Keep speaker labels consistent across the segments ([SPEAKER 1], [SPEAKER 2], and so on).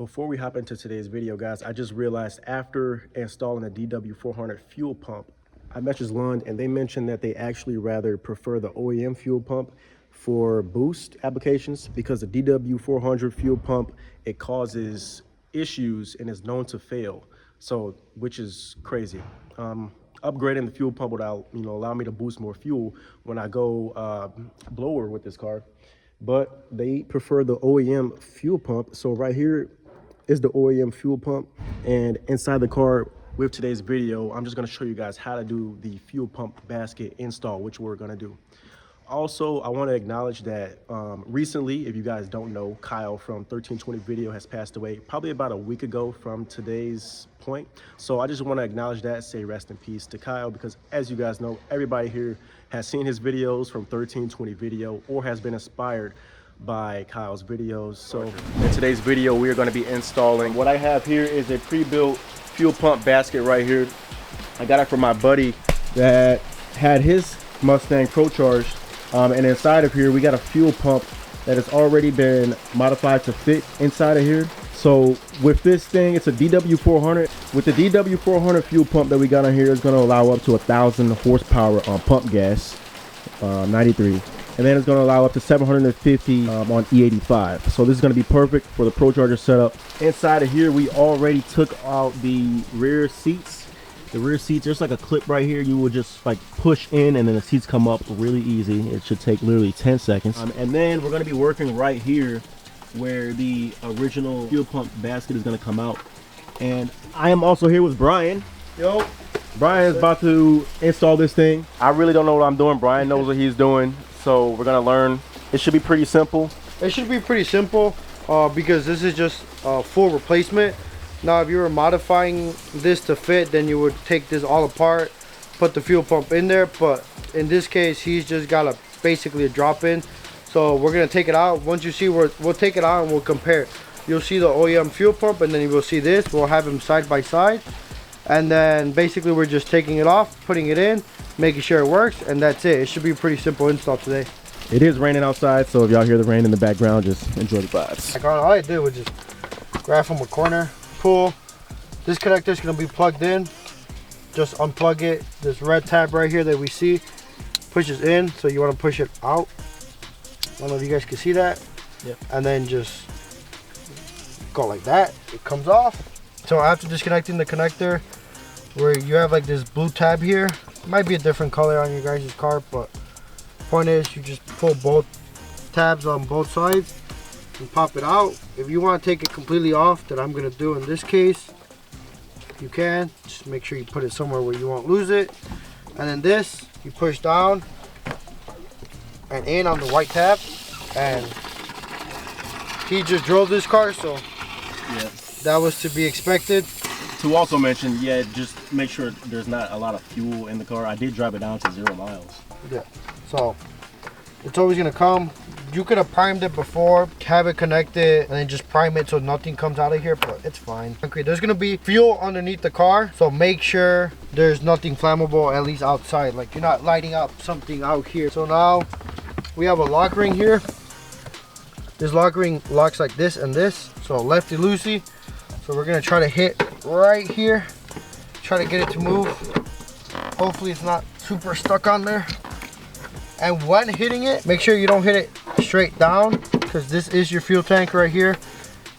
[SPEAKER 1] Before we hop into today's video, guys, I just realized after installing the Dw400 fuel pump, I messaged Lund and they mentioned that they actually rather prefer the OEM fuel pump for boost applications because the Dw400 fuel pump, it causes issues and is known to fail. So, which is crazy. Upgrading the fuel pump would allow me to boost more fuel when I go blower with this car. But they prefer the OEM fuel pump. So right here is the OEM fuel pump, and inside the car with today's video, I'm just going to show you guys how to do the fuel pump basket install, which we're going to do. Also, I want to acknowledge that recently, if you guys don't know, Kyle from 1320 Video has passed away probably about a week ago from today's point. So I just want to acknowledge that, say rest in peace to Kyle, because as you guys know, everybody here has seen his videos from 1320 Video or has been inspired by Kyle's videos. So in today's video, we are going to be installing, what I have here is a pre-built fuel pump basket right here. I got it from my buddy that had his Mustang Procharger. And inside of here, we got a fuel pump that has already been modified to fit inside of here. So with this thing, it's a Dw400. With the Dw400 fuel pump that we got on here, it's going to allow up to 1,000 horsepower on pump gas, 93. And then it's going to allow up to 750 on E85. So this is going to be perfect for the Procharger setup. Inside of here, we already took out the rear seats. The rear seats, there's like a clip right here. You will just like push in and then the seats come up really easy. It should take literally 10 seconds. And then we're gonna be working right here where the original fuel pump basket is gonna come out. And I am also here with Brian. Yo. Brian is about to install this thing. I really don't know what I'm doing. Brian knows what he's doing. So we're gonna learn. It should be pretty simple.
[SPEAKER 2] It should be pretty simple because this is just a full replacement. Now if you were modifying this to fit, then you would take this all apart, put the fuel pump in there, but in this case he's just got basically a drop in. So we're going to take it out. Once you see where, we'll take it out and we'll compare. You'll see the OEM fuel pump and then you will see this. We'll have them side by side, and then basically we're just taking it off, putting it in, making sure it works, and that's it. It should be a pretty simple install today.
[SPEAKER 1] It is raining outside, so if y'all hear the rain in the background, just enjoy the vibes.
[SPEAKER 2] Like all I did was just grab from a corner, pull. This connector is going to be plugged in. Just unplug it. This red tab right here that we see pushes in, so you want to push it out. I don't know if you guys can see that.
[SPEAKER 1] Yep.
[SPEAKER 2] And then just go like that. It comes off. So after disconnecting the connector, where you have like this blue tab here, it might be a different color on your guys' car, but point is you just pull both tabs on both sides and pop it out. If you want to take it completely off, that I'm going to do in this case, you can. Just make sure you put it somewhere where you won't lose it. And then this, you push down and in on the white tab. And he just drove this car, so yeah, that was to be expected.
[SPEAKER 1] To also mention, yeah, just make sure there's not a lot of fuel in the car. I did drive it down to 0 miles.
[SPEAKER 2] Yeah, so it's always going to come. You could have primed it before, have it connected, and then just prime it so nothing comes out of here, but it's fine. Okay, there's gonna be fuel underneath the car, so make sure there's nothing flammable, at least outside. Like you're not lighting up something out here. So now we have a lock ring here. This lock ring locks like this and this, so lefty loosey. So we're gonna try to hit right here, try to get it to move. Hopefully it's not super stuck on there. And when hitting it, make sure you don't hit it straight down, because this is your fuel tank right here.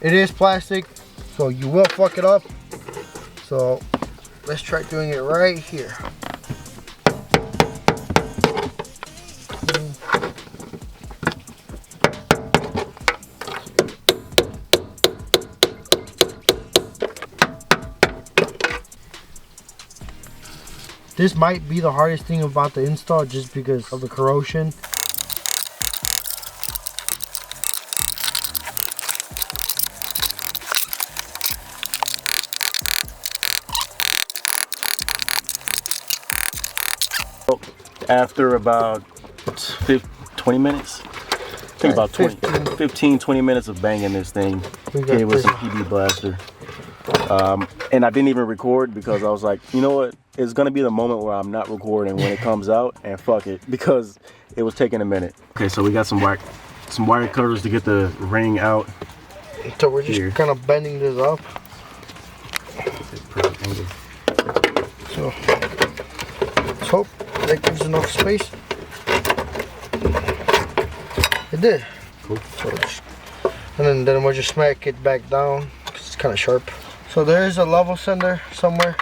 [SPEAKER 2] It is plastic, so you will fuck it up. So let's try doing it right here. This might be the hardest thing about the install just because of the corrosion.
[SPEAKER 1] After about 20 minutes, I think about 15-20 minutes of banging this thing, it was a PB blaster. And I didn't even record because I was like, you know what, it's gonna be the moment where I'm not recording when it comes out, and fuck it, because it was taking a minute. Okay, so we got some wire cutters to get the ring out.
[SPEAKER 2] So we're just kind of bending this up. So let's hope that gives enough space. It did.
[SPEAKER 1] Cool.
[SPEAKER 2] So and then we'll just smack it back down because it's kind of sharp. So there is a level sender somewhere.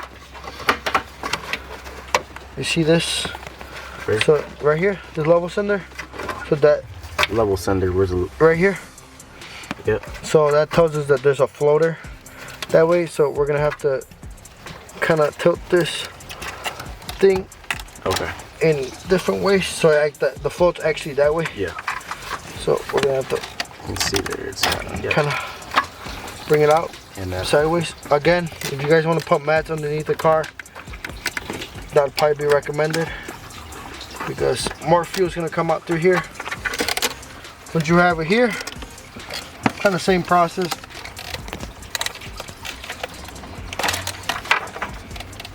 [SPEAKER 2] You see this?
[SPEAKER 1] Where?
[SPEAKER 2] So right here, the level sender. So that
[SPEAKER 1] level sender, where's the...
[SPEAKER 2] right here.
[SPEAKER 1] Yep.
[SPEAKER 2] So that tells us that there's a floater that way. So we're gonna have to kind of tilt this thing in different ways. So like the float's actually that way.
[SPEAKER 1] Yeah.
[SPEAKER 2] So we're gonna have to.
[SPEAKER 1] You can see there it's
[SPEAKER 2] kind of bring it out
[SPEAKER 1] and
[SPEAKER 2] sideways. Again, if you guys want to put mats underneath the car, that'd probably be recommended because more fuel is gonna come out through here. Once you have it here, kind of same process.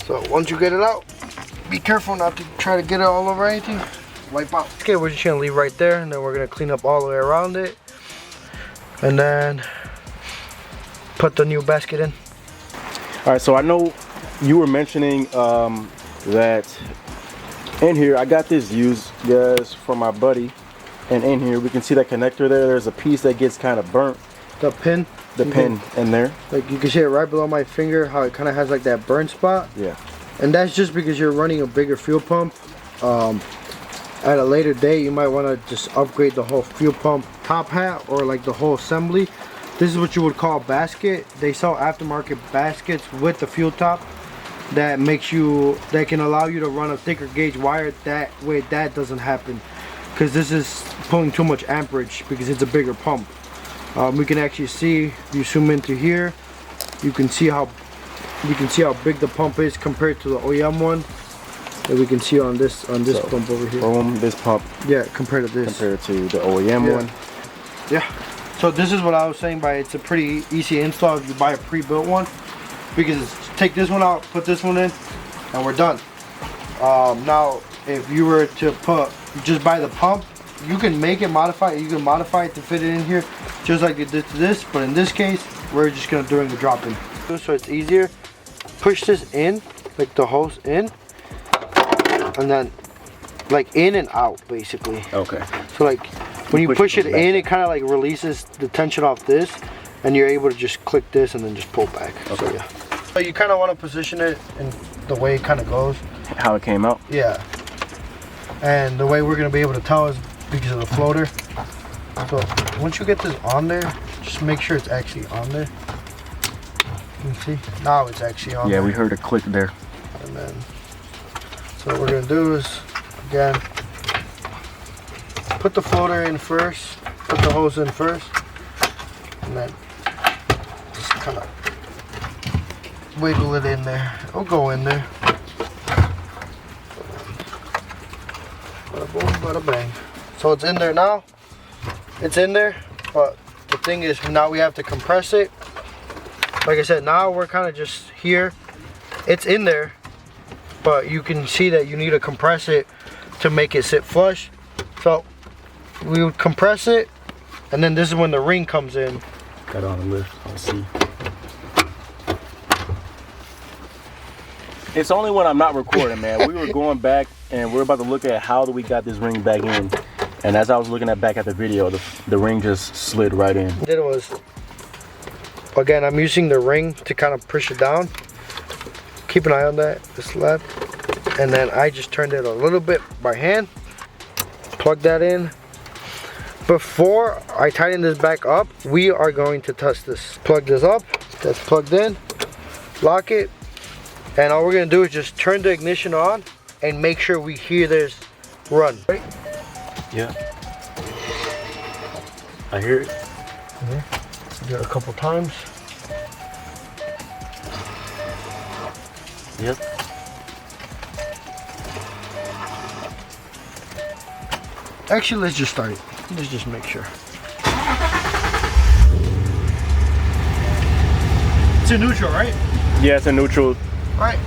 [SPEAKER 2] So once you get it out, be careful not to try to get it all over anything. Wipe out. Okay, we're just gonna leave right there, and then we're gonna clean up all the way around it, and then put the new basket in.
[SPEAKER 1] All right, so I know you were mentioning that in here, I got this used, guys, from my buddy, and in here we can see that connector there. There's a piece that gets kind of burnt.
[SPEAKER 2] The pin.
[SPEAKER 1] The pin in there.
[SPEAKER 2] Like you can see it right below my finger, how it kind of has like that burn spot.
[SPEAKER 1] Yeah.
[SPEAKER 2] And that's just because you're running a bigger fuel pump. At a later date, you might want to just upgrade the whole fuel pump top hat or like the whole assembly. This is what you would call basket. They sell aftermarket baskets with the fuel top that can allow you to run a thicker gauge wire. That way that doesn't happen, because this is pulling too much amperage because it's a bigger pump. We can actually see, if you zoom into here, you can see how big the pump is compared to the OEM one that we can see on this pump over here.
[SPEAKER 1] Boom, this pump.
[SPEAKER 2] Yeah, compared to this.
[SPEAKER 1] Compared to the OEM one.
[SPEAKER 2] Yeah. So this is what I was saying by it's a pretty easy install if you buy a pre-built one, because take this one out, put this one in, and we're done. Now, if you were to just buy the pump, you can make it modify it. You can modify it to fit it in here, just like you did to this. But in this case, we're just gonna doing the drop in. So it's easier. Push this in, like the hose in, and then like in and out, basically.
[SPEAKER 1] Okay.
[SPEAKER 2] So like when you push it in, it kind of like releases the tension off this, and you're able to just click this and then just pull back.
[SPEAKER 1] Okay.
[SPEAKER 2] So yeah. So you kind of want to position it in the way it kind of goes.
[SPEAKER 1] How it came out?
[SPEAKER 2] Yeah. And the way we're gonna be able to tell is because of the floater. So once you get this on there, just make sure it's actually on there. You can see now it's actually on there.
[SPEAKER 1] Yeah, we heard a click there.
[SPEAKER 2] And then, so what we're gonna do is, again, put the floater in first, put the hose in first, and then just kind of wiggle it in there. It'll go in there. Bada boom, bada bang. So it's in there now. It's in there, but the thing is now we have to compress it. Like I said, now we're kind of just here. It's in there, but you can see that you need to compress it to make it sit flush. So we would compress it, and then this is when the ring comes in.
[SPEAKER 1] Got on the lift. Let's see. It's only when I'm not recording, man. We were going back and we're about to look at how we got this ring back in. And as I was looking back at the video, the ring just slid right in.
[SPEAKER 2] It was, again, I'm using the ring to kind of push it down. Keep an eye on that, this left. And then I just turned it a little bit by hand. Plug that in. Before I tighten this back up, we are going to test this. Plug this up, that's plugged in, lock it. And all we're gonna do is just turn the ignition on and make sure we hear this run. Right?
[SPEAKER 1] Yeah. I hear it.
[SPEAKER 2] Do it a couple times.
[SPEAKER 1] Yep.
[SPEAKER 2] Actually, let's just start it. Let's just make sure. It's a neutral, right?
[SPEAKER 1] Yeah, it's a neutral.
[SPEAKER 2] All right.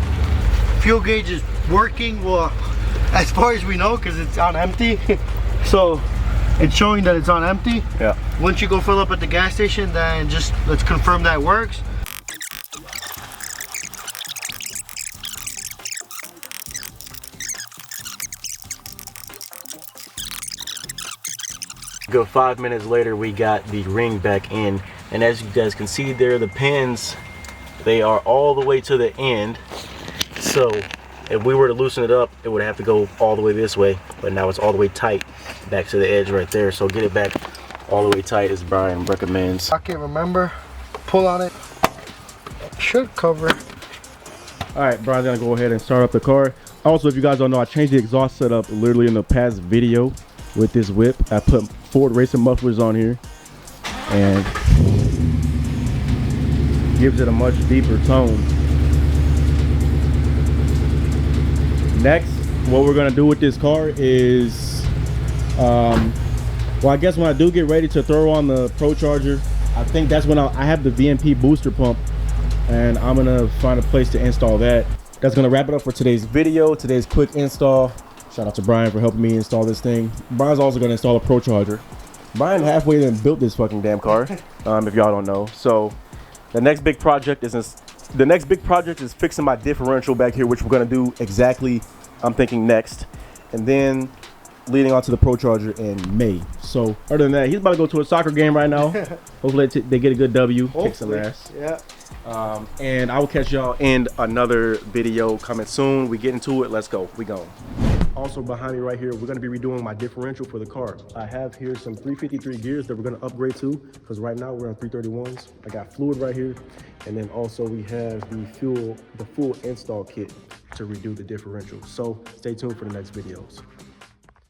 [SPEAKER 2] Fuel gauge is working, well, as far as we know, because it's on empty. So It's showing that it's on empty.
[SPEAKER 1] Yeah.
[SPEAKER 2] Once you go fill up at the gas station, then just let's confirm that works.
[SPEAKER 1] Go 5 minutes later, we got the ring back in, and as you guys can see there, the pins, they are all the way to the end. So if we were to loosen it up, it would have to go all the way this way, but now it's all the way tight back to the edge right there. So get it back all the way tight as Brian recommends.
[SPEAKER 2] I can't remember. Pull on it. Should cover.
[SPEAKER 1] All right, Brian's gonna go ahead and start up the car. Also, if you guys don't know, I changed the exhaust setup literally in the past video with this whip. I put Ford racing mufflers on here and gives it a much deeper tone. Next, what we're gonna do with this car is, well, I guess when I do get ready to throw on the Procharger, I think that's when I have the VMP booster pump, and I'm gonna find a place to install that. That's gonna wrap it up for today's video, today's quick install. Shout out to Brian for helping me install this thing. Brian's also gonna install a Procharger. Brian halfway then built this fucking damn car, if y'all don't know. So the next big project is fixing my differential back here, which we're gonna do exactly, I'm thinking, next, and then leading on to the Procharger in May. So other than that, he's about to go to a soccer game right now. Hopefully they get a good W, kick some ass.
[SPEAKER 2] Yeah.
[SPEAKER 1] And I will catch y'all in another video coming soon. We get into it. Let's go. We going. Also behind me right here, we're going to be redoing my differential for the car. I have here some 353 gears that we're going to upgrade to, because right now we're on 331s. I got fluid right here, and then also we have the full install kit to redo the differential. So stay tuned for the next videos.